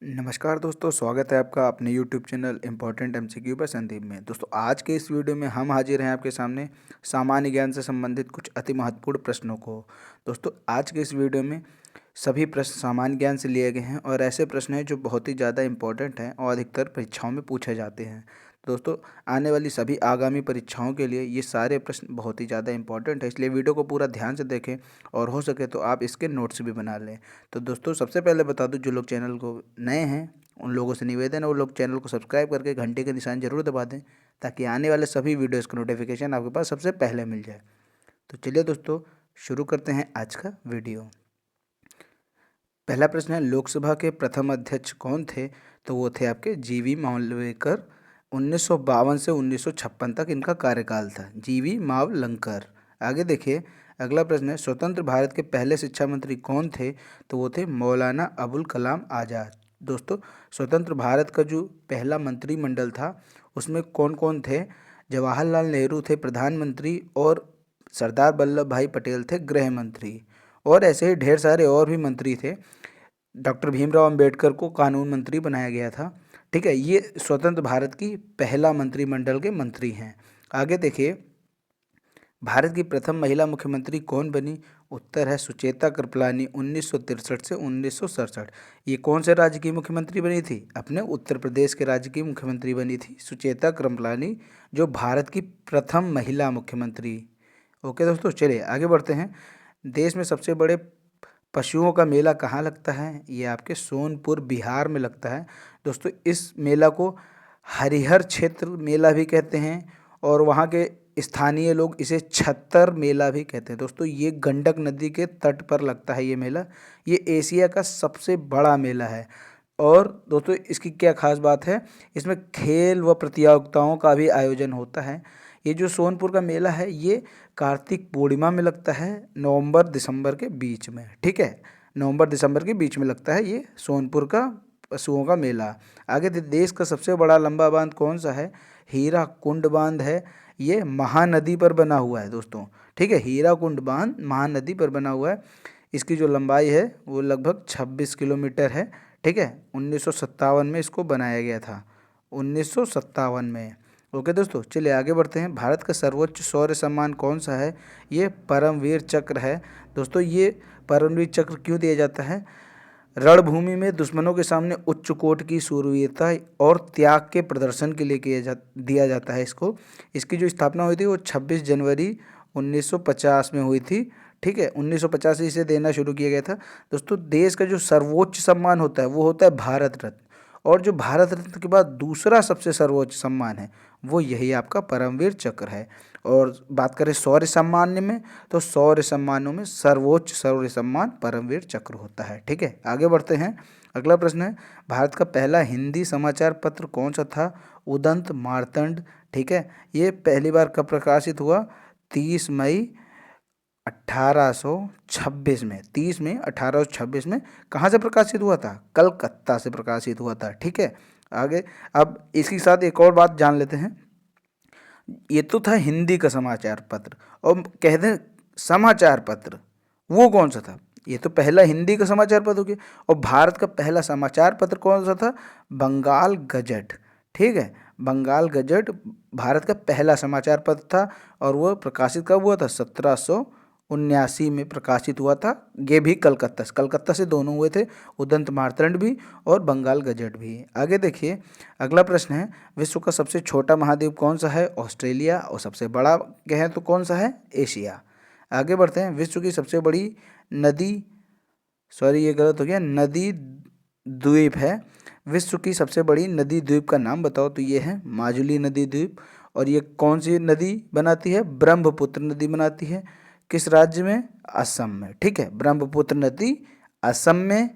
नमस्कार दोस्तों, स्वागत है आपका अपने YouTube चैनल इम्पोर्टेंट एमसीक्यू पर संदीप में। दोस्तों, आज के इस वीडियो में हम हाजिर हैं आपके सामने सामान्य ज्ञान से संबंधित कुछ अति महत्वपूर्ण प्रश्नों को। दोस्तों, आज के इस वीडियो में सभी प्रश्न सामान्य ज्ञान से लिए गए हैं और ऐसे प्रश्न हैं जो बहुत ही ज़्यादा इंपॉर्टेंट हैं और अधिकतर परीक्षाओं में पूछे जाते हैं। दोस्तों, आने वाली सभी आगामी परीक्षाओं के लिए ये सारे प्रश्न बहुत ही ज़्यादा इंपॉर्टेंट है, इसलिए वीडियो को पूरा ध्यान से देखें और हो सके तो आप इसके नोट्स भी बना लें। तो दोस्तों, सबसे पहले बता दूं, जो लोग चैनल को नए हैं उन लोगों से निवेदन है वो लोग चैनल को सब्सक्राइब करके घंटे के निशान जरूर दबा दें, ताकि आने वाले सभी वीडियोज़ का नोटिफिकेशन आपके पास सबसे पहले मिल जाए। तो चलिए दोस्तों, शुरू करते हैं आज का वीडियो। पहला प्रश्न है, लोकसभा के प्रथम अध्यक्ष कौन थे? तो वो थे आपके जीवी मावलंकर। 1952 से 1956 तक इनका कार्यकाल था, जीवी मावलंकर। आगे देखिए, अगला प्रश्न है, स्वतंत्र भारत के पहले शिक्षा मंत्री कौन थे? तो वो थे मौलाना अबुल कलाम आज़ाद। दोस्तों, स्वतंत्र भारत का जो पहला मंत्रिमंडल था उसमें कौन कौन थे? जवाहरलाल नेहरू थे प्रधानमंत्री और सरदार वल्लभ भाई पटेल थे गृह मंत्री, और ऐसे ही ढेर सारे और भी मंत्री थे। डॉक्टर भीमराव अंबेडकर को कानून मंत्री बनाया गया था। ठीक है, ये स्वतंत्र भारत की पहला मंत्रिमंडल के मंत्री हैं। आगे देखिए, भारत की प्रथम महिला मुख्यमंत्री कौन बनी? उत्तर है सुचेता कृपलानी, 1963 से 1967। ये कौन से राज्य की मुख्यमंत्री बनी थी? अपने उत्तर प्रदेश के राज्य की मुख्यमंत्री बनी थी सुचेता कृपलानी, जो भारत की प्रथम महिला मुख्यमंत्री। ओके दोस्तों, चलिए आगे बढ़ते हैं। देश में सबसे बड़े पशुओं का मेला कहाँ लगता है? ये आपके सोनपुर बिहार में लगता है। दोस्तों, इस मेला को हरिहर क्षेत्र मेला भी कहते हैं और वहाँ के स्थानीय लोग इसे छत्तर मेला भी कहते हैं। दोस्तों, ये गंडक नदी के तट पर लगता है ये मेला। ये एशिया का सबसे बड़ा मेला है। और दोस्तों, इसकी क्या खास बात है? इसमें खेल व प्रतियोगिताओं का भी आयोजन होता है। ये जो सोनपुर का मेला है ये कार्तिक पूर्णिमा में लगता है, नवंबर दिसंबर के बीच में। ठीक है, नवंबर दिसंबर के बीच में लगता है ये सोनपुर का पशुओं का मेला। आगे देश का सबसे बड़ा लंबा बांध कौन सा है? हीरा कुंड बांध है। ये महानदी पर बना हुआ है दोस्तों। ठीक है, हीरा कुंड बांध महानदी पर बना हुआ है। इसकी जो लंबाई है वो लगभग 26 किलोमीटर है। ठीक है, 1957 में इसको बनाया गया था, 1957 में। ओके दोस्तों, चलिए आगे बढ़ते हैं। भारत का सर्वोच्च शौर्य सम्मान कौन सा है? ये परमवीर चक्र है। दोस्तों, ये परमवीर चक्र क्यों दिया जाता है? रणभूमि में दुश्मनों के सामने उच्च कोटि की शूरवीरता और त्याग के प्रदर्शन के लिए दिया जाता है इसको। इसकी जो स्थापना हुई थी वो 26 जनवरी 1950 में हुई थी। ठीक है, 1950 से इसे देना शुरू किया गया था। दोस्तों, देश का जो सर्वोच्च सम्मान होता है वो होता है भारत रत्न, और जो भारत रत्न के बाद दूसरा सबसे सर्वोच्च सम्मान है वो यही आपका परमवीर चक्र है। और बात करें शौर्य सम्मान में, तो शौर्य सम्मानों में सर्वोच्च शौर्य सम्मान परमवीर चक्र होता है। ठीक है, आगे बढ़ते हैं। अगला प्रश्न है, भारत का पहला हिंदी समाचार पत्र कौन सा था? उदंत मार्तंड। ठीक है, ये पहली बार कब प्रकाशित हुआ? 30 मई 1826 में। 30 में 1826 में कहाँ से प्रकाशित हुआ था? कलकत्ता से प्रकाशित हुआ था। ठीक है, आगे अब इसके साथ एक और बात जान लेते हैं। ये तो था हिंदी का समाचार पत्र, और कहते हैं समाचार पत्र वो कौन सा था? ये तो पहला हिंदी का समाचार पत्र हो गया। और भारत का पहला समाचार पत्र कौन सा था? बंगाल गजट। ठीक है, बंगाल गजट भारत का पहला समाचार पत्र था, और वह प्रकाशित कब हुआ था? 1779 में प्रकाशित हुआ था। ये भी कलकत्ता से दोनों हुए थे, उदंत मार्तंड भी और बंगाल गजट भी। आगे देखिए, अगला प्रश्न है, विश्व का सबसे छोटा महाद्वीप कौन सा है? ऑस्ट्रेलिया। और सबसे बड़ा कहें तो कौन सा है? एशिया। आगे बढ़ते हैं। विश्व की सबसे बड़ी नदी, सॉरी ये गलत हो गया, नदी द्वीप है। विश्व की सबसे बड़ी नदी द्वीप का नाम बताओ? तो ये है माजुली नदी द्वीप। और ये कौन सी नदी बनाती है? ब्रह्मपुत्र नदी बनाती है। किस राज्य में? असम में। ठीक है, ब्रह्मपुत्र नदी असम में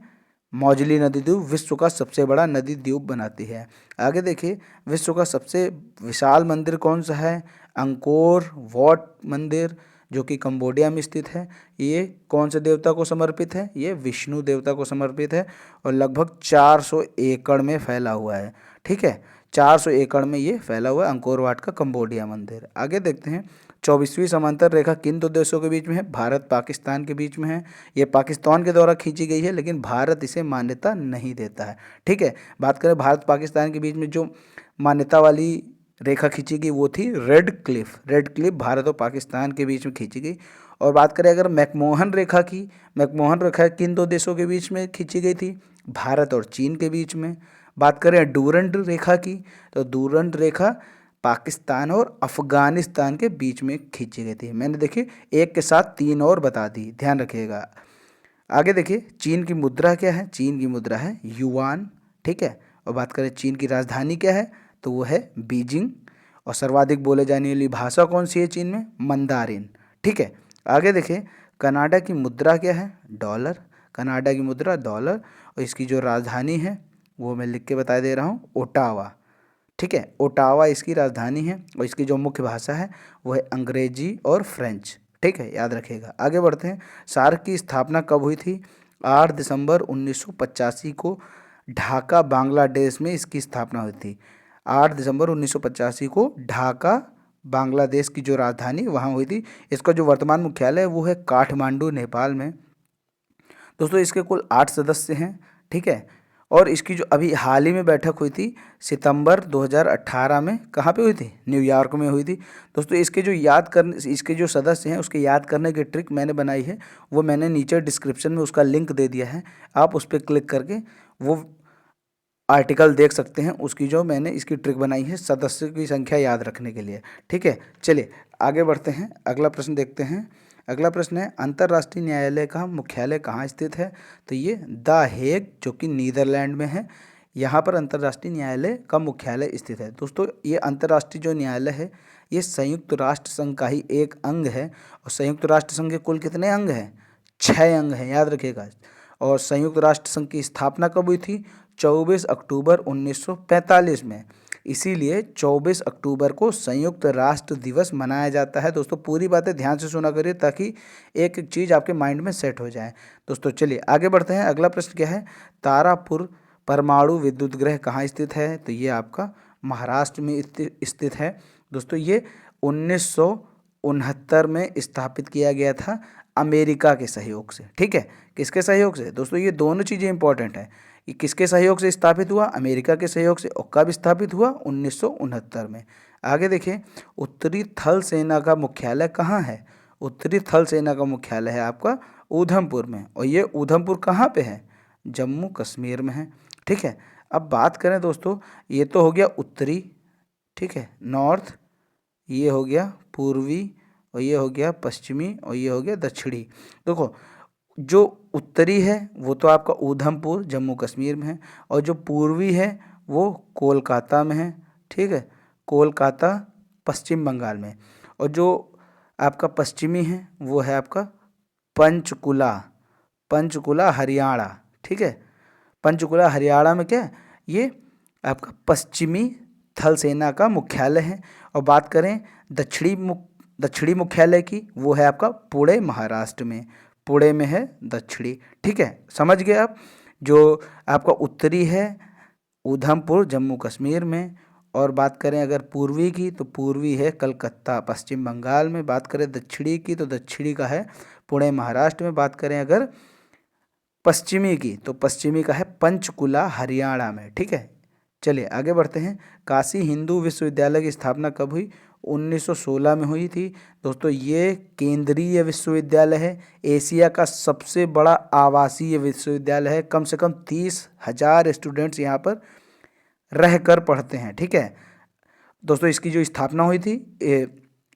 मौजली नदी द्वीप विश्व का सबसे बड़ा नदी द्वीप बनाती है। आगे देखिए, विश्व का सबसे विशाल मंदिर कौन सा है? अंकोर वॉट मंदिर, जो कि कंबोडिया में स्थित है। ये कौन से देवता को समर्पित है? ये विष्णु देवता को समर्पित है, और लगभग 400 एकड़ में फैला हुआ है। ठीक है, 400 एकड़ में ये फैला हुआ है अंकोर वाट का कंबोडिया मंदिर। आगे देखते हैं, 24वीं समांतर रेखा किन दो देशों के बीच में है? भारत पाकिस्तान के बीच में है। ये पाकिस्तान के द्वारा खींची गई है, लेकिन भारत इसे मान्यता नहीं देता है। ठीक है, बात करें भारत पाकिस्तान के बीच में जो मान्यता वाली रेखा खींची गई वो थी red Cliff. Red Cliff Bharat और पाकिस्तान के बीच में खींची गई। और बात करें अगर मैकमोहन रेखा की, मैकमोहन रेखा किन दो देशों के बीच में खींची गई थी? भारत और चीन के बीच में। बात करें डूरंड रेखा की, तो डूरंड रेखा पाकिस्तान और अफगानिस्तान के बीच में खींची गई थी। मैंने देखिए एक के साथ 3 और बता दी, ध्यान रखिएगा। आगे देखिए चीन की मुद्रा क्या है? चीन की मुद्रा है युआन। ठीक है, और बात करें चीन की राजधानी क्या है? तो वो है बीजिंग। और सर्वाधिक बोले जाने वाली भाषा कौन सी है चीन में? मंदारिन। ठीक है, आगे देखिए कनाडा की मुद्रा क्या है? डॉलर। कनाडा की मुद्रा डॉलर। और इसकी जो राजधानी है वो मैं लिख के बता दे रहा हूँ, ओटावा। ठीक है, ओटावा इसकी राजधानी है। और इसकी जो मुख्य भाषा है वो है अंग्रेजी और फ्रेंच। ठीक है, याद रखिएगा। आगे बढ़ते हैं। सार्क की स्थापना कब हुई थी? 8 दिसंबर 1985 को ढाका बांग्लादेश में इसकी स्थापना हुई थी। 8 दिसंबर 1985 को ढाका बांग्लादेश की जो राजधानी वहाँ हुई थी। इसका जो वर्तमान मुख्यालय है वो है काठमांडू नेपाल में। दोस्तों इसके कुल 8 सदस्य हैं। ठीक है, और इसकी जो अभी हाल ही में बैठक हुई थी सितंबर 2018 में, कहाँ पे हुई थी? न्यूयॉर्क में हुई थी। दोस्तों इसके जो सदस्य हैं उसके याद करने की ट्रिक मैंने बनाई है, वो मैंने नीचे डिस्क्रिप्शन में उसका लिंक दे दिया है। आप उस पर क्लिक करके वो आर्टिकल देख सकते हैं। उसकी जो मैंने इसकी ट्रिक बनाई है सदस्यों की संख्या याद रखने के लिए। ठीक है, चलिए आगे बढ़ते हैं, अगला प्रश्न देखते हैं। अगला प्रश्न है अंतर्राष्ट्रीय न्यायालय का मुख्यालय कहाँ स्थित है? तो ये द हेग, जो कि नीदरलैंड में है, यहाँ पर अंतर्राष्ट्रीय न्यायालय का मुख्यालय स्थित है। दोस्तों ये अंतर्राष्ट्रीय जो न्यायालय है ये संयुक्त राष्ट्र संघ का ही एक अंग है। और संयुक्त राष्ट्र संघ के कुल कितने अंग हैं? 6 अंग हैं, याद रखिएगा। और संयुक्त राष्ट्र संघ की स्थापना कब हुई थी? 24 अक्टूबर 1945 में। इसीलिए 24 अक्टूबर को संयुक्त राष्ट्र दिवस मनाया जाता है। दोस्तों पूरी बातें ध्यान से सुना करिए ताकि एक एक चीज़ आपके माइंड में सेट हो जाए। दोस्तों चलिए आगे बढ़ते हैं। अगला प्रश्न क्या है? तारापुर परमाणु विद्युत गृह कहाँ स्थित है? तो ये आपका महाराष्ट्र में स्थित है। दोस्तों ये 1969 में स्थापित किया गया था अमेरिका के सहयोग से। ठीक है, किसके सहयोग से? दोस्तों ये दोनों चीज़ें इंपॉर्टेंट है। ये किसके सहयोग से स्थापित हुआ? अमेरिका के सहयोग से। और कब स्थापित हुआ? 1969 में। आगे देखिए उत्तरी थल सेना का मुख्यालय कहाँ है? उत्तरी थल सेना का मुख्यालय है आपका ऊधमपुर में। और ये ऊधमपुर कहाँ पे है? जम्मू कश्मीर में है। ठीक है, अब बात करें दोस्तों, ये तो हो गया उत्तरी, ठीक है, नॉर्थ, ये हो गया पूर्वी, और ये हो गया पश्चिमी, और ये हो गया दक्षिणी। देखो जो उत्तरी है वो तो आपका ऊधमपुर जम्मू कश्मीर में है, और जो पूर्वी है वो कोलकाता में है। ठीक है, कोलकाता पश्चिम बंगाल में। और जो आपका पश्चिमी है वो है आपका पंचकुला, पंचकुला हरियाणा। ठीक है, पंचकुला हरियाणा में क्या है? ये आपका पश्चिमी थल सेना का मुख्यालय है। और बात करें दक्षिणी मुख्यालय की, वो है आपका पुणे महाराष्ट्र में। पुणे में है दक्षिणी। ठीक है, समझ गए आप। जो आपका उत्तरी है ऊधमपुर जम्मू कश्मीर में। और बात करें अगर पूर्वी की, तो पूर्वी है कलकत्ता पश्चिम बंगाल में। बात करें दक्षिणी की, तो दक्षिणी का है पुणे महाराष्ट्र में। बात करें अगर पश्चिमी की, तो पश्चिमी का है पंचकुला हरियाणा में। ठीक है, चलिए आगे बढ़ते हैं। काशी हिंदू विश्वविद्यालय की स्थापना कब हुई? 1916 में हुई थी। दोस्तों ये केंद्रीय विश्वविद्यालय है, एशिया का सबसे बड़ा आवासीय विश्वविद्यालय है। कम से कम 30,000 स्टूडेंट्स यहाँ पर रह कर पढ़ते हैं। ठीक है दोस्तों, इसकी जो स्थापना हुई थी,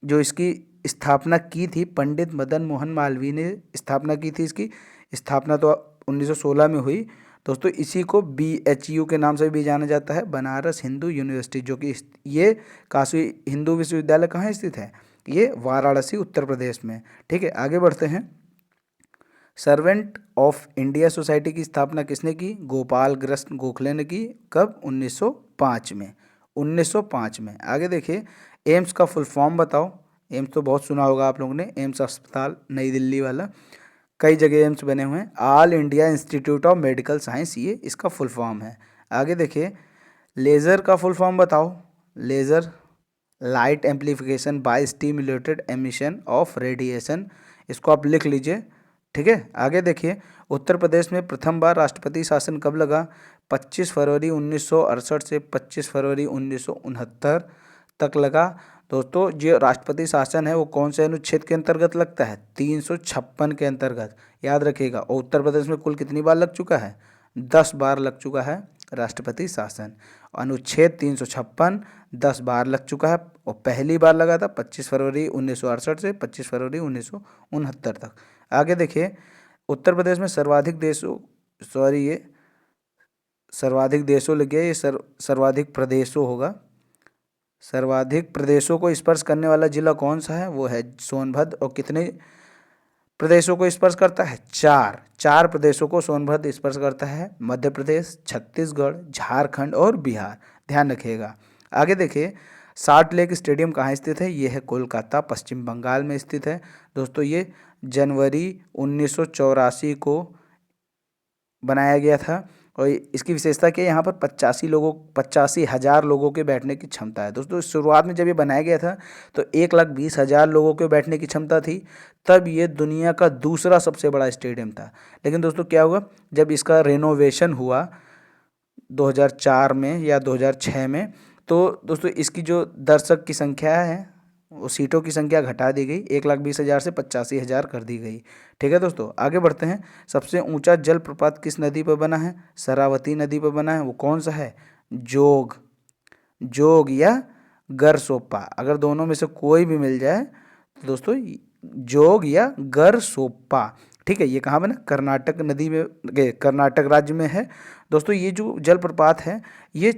जो इसकी स्थापना की थी पंडित मदन मोहन मालवीय ने स्थापना की थी। इसकी स्थापना तो 1916 में हुई। दोस्तों इसी को BHU के नाम से भी जाना जाता है, बनारस हिंदू यूनिवर्सिटी, जो कि ये काशी हिंदू विश्वविद्यालय कहाँ स्थित है? ये वाराणसी उत्तर प्रदेश में। ठीक है, आगे बढ़ते हैं। सर्वेंट ऑफ इंडिया सोसाइटी की स्थापना किसने की? गोपाल कृष्ण गोखले ने की। कब? 1905 में। 1905 में। आगे देखिए एम्स का फुल फॉर्म बताओ। एम्स तो बहुत सुना होगा आप लोगों ने, एम्स अस्पताल नई दिल्ली वाला, कई जगह एम्स बने हुए हैं। All India institute of medical science, ये इसका फुल फॉर्म है। आगे देखिए लेज़र का फुल फॉर्म बताओ। Laser light amplification by stimulated emission of radiation, इसको आप लिख लीजिए। ठीक है, आगे देखिए, उत्तर प्रदेश में प्रथम बार राष्ट्रपति शासन कब लगा? 25 फरवरी 1968 से 25 फरवरी 1969 तक लगा। दोस्तों जो राष्ट्रपति शासन है वो कौन से अनुच्छेद के अंतर्गत लगता है? 356 के अंतर्गत, याद रखिएगा। और उत्तर प्रदेश में कुल कितनी बार लग चुका है? 10 बार लग चुका है राष्ट्रपति शासन। अनुच्छेद 356 10 बार लग चुका है, और पहली बार लगा था 25 फरवरी 1968 से 25 फरवरी 1969 तक। आगे देखिए, उत्तर प्रदेश में सर्वाधिक देशों लगे, ये सर्वाधिक प्रदेशों होगा। सर्वाधिक प्रदेशों को स्पर्श करने वाला जिला कौन सा है? वो है सोनभद्र। और कितने प्रदेशों को स्पर्श करता है? 4 प्रदेशों को सोनभद्र स्पर्श करता है, मध्य प्रदेश, छत्तीसगढ़, झारखंड और बिहार, ध्यान रखिएगा। आगे देखिए, साल्ट लेक स्टेडियम कहाँ स्थित है? ये है कोलकाता, पश्चिम बंगाल में स्थित है। दोस्तों ये जनवरी 1984 को बनाया गया था, और इसकी विशेषता क्या है? यहाँ पर 85,000 लोगों के बैठने की क्षमता है। दोस्तों शुरुआत में जब ये बनाया गया था तो 1,20,000 लोगों के बैठने की क्षमता थी, तब ये दुनिया का दूसरा सबसे बड़ा स्टेडियम था। लेकिन दोस्तों क्या हुआ, जब इसका रेनोवेशन हुआ 2004 में या 2006 में, तो दोस्तों इसकी जो दर्शक की संख्या है, वो सीटों की संख्या घटा दी गई, 1,20,000 से 85,000 कर दी गई। ठीक है दोस्तों, आगे बढ़ते हैं। सबसे ऊंचा जलप्रपात किस नदी पर बना है? शरावती नदी पर बना है। वो कौन सा है? जोग या गरसोप्पा, अगर दोनों में से कोई भी मिल जाए तो दोस्तों जोग या गरसोप्पा। ठीक है, ये कहाँ बना? कर्नाटक नदी में, कर्नाटक राज्य में है। दोस्तों ये जो जलप्रपात है ये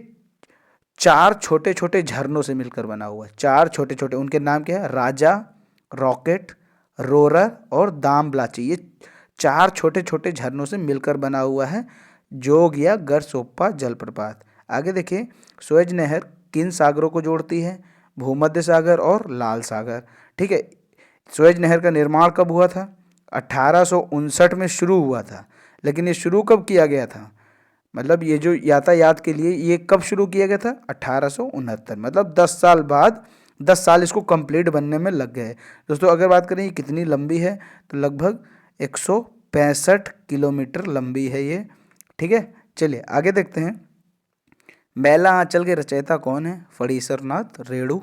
4 छोटे छोटे झरनों से मिलकर बना हुआ है। 4 छोटे छोटे, उनके नाम क्या है? राजा, रॉकेट, रोरर और दामब्लाची। ये 4 छोटे छोटे झरनों से मिलकर बना हुआ है जोग या गरसोप्पा जलप्रपात। आगे देखिए, सुएज नहर किन सागरों को जोड़ती है? भूमध्य सागर और लाल सागर। ठीक है, सुएज नहर का निर्माण कब हुआ था? 1859 में शुरू हुआ था। लेकिन ये शुरू कब किया गया था? मतलब ये जो यातायात के लिए ये कब शुरू किया गया था? 1869, मतलब 10 साल बाद, 10 साल इसको कंप्लीट बनने में लग गए। दोस्तों अगर बात करें ये कितनी लंबी है, तो लगभग 165 किलोमीटर लंबी है ये। ठीक है, चलिए आगे देखते हैं। मैला आंचल के रचयिता कौन है? फणीश्वरनाथ रेणु।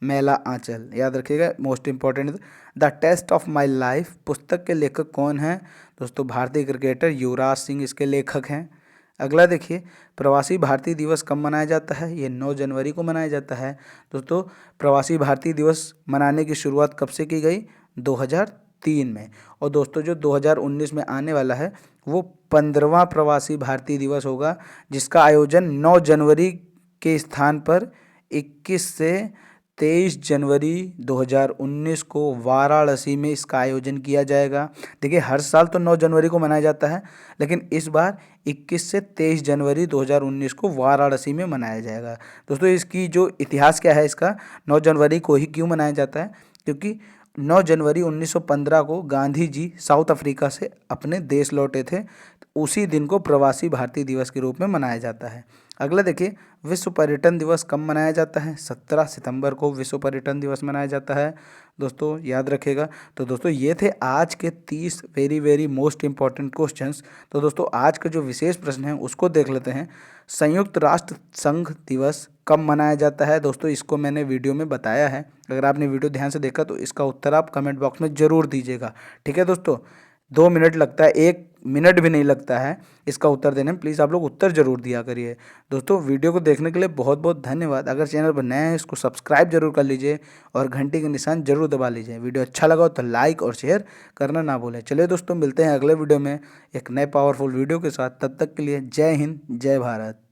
मैला आंचल, याद रखिएगा, most important. The test of my life पुस्तक के लेखक कौन हैं? दोस्तों भारतीय क्रिकेटर युवराज सिंह इसके लेखक हैं। अगला देखिए, प्रवासी भारतीय दिवस कब मनाया जाता है? ये 9 जनवरी को मनाया जाता है। दोस्तों प्रवासी भारतीय दिवस मनाने की शुरुआत कब से की गई? 2003 में। और दोस्तों जो 2019 में आने वाला है वो 15वां प्रवासी भारतीय दिवस होगा, जिसका आयोजन 9 जनवरी के स्थान पर 21 से 23 जनवरी 2019 को वाराणसी में इसका आयोजन किया जाएगा। देखिए हर साल तो 9 जनवरी को मनाया जाता है, लेकिन इस बार 21 से 23 जनवरी 2019 को वाराणसी में मनाया जाएगा। दोस्तों इसकी जो इतिहास क्या है, इसका 9 जनवरी को ही क्यों मनाया जाता है? क्योंकि 9 जनवरी 1915 को गांधी जी साउथ अफ्रीका से अपने देश लौटे थे, तो उसी दिन को प्रवासी भारतीय दिवस के रूप में मनाया जाता है। अगला देखिए, विश्व पर्यटन दिवस कब मनाया जाता है? 17 सितंबर को विश्व पर्यटन दिवस मनाया जाता है। दोस्तों याद रखिएगा। तो दोस्तों ये थे आज के 30 वेरी मोस्ट इंपॉर्टेंट क्वेश्चंस। तो दोस्तों आज का जो विशेष प्रश्न है उसको देख लेते हैं। संयुक्त राष्ट्र संघ दिवस कब मनाया जाता है? दोस्तों इसको मैंने वीडियो में बताया है, अगर आपने वीडियो ध्यान से देखा तो इसका उत्तर आप कमेंट बॉक्स में ज़रूर दीजिएगा। ठीक है दोस्तों, 2 मिनट लगता है, 1 मिनट भी नहीं लगता है इसका उत्तर देने में। प्लीज़ आप लोग उत्तर जरूर दिया करिए। दोस्तों वीडियो को देखने के लिए बहुत बहुत धन्यवाद। अगर चैनल पर नए हैं इसको सब्सक्राइब जरूर कर लीजिए और घंटी के निशान जरूर दबा लीजिए। वीडियो अच्छा लगा हो तो लाइक और शेयर करना ना भूलें। चलिए दोस्तों मिलते हैं अगले वीडियो में एक नए पावरफुल वीडियो के साथ। तब तक के लिए जय हिंद, जय भारत।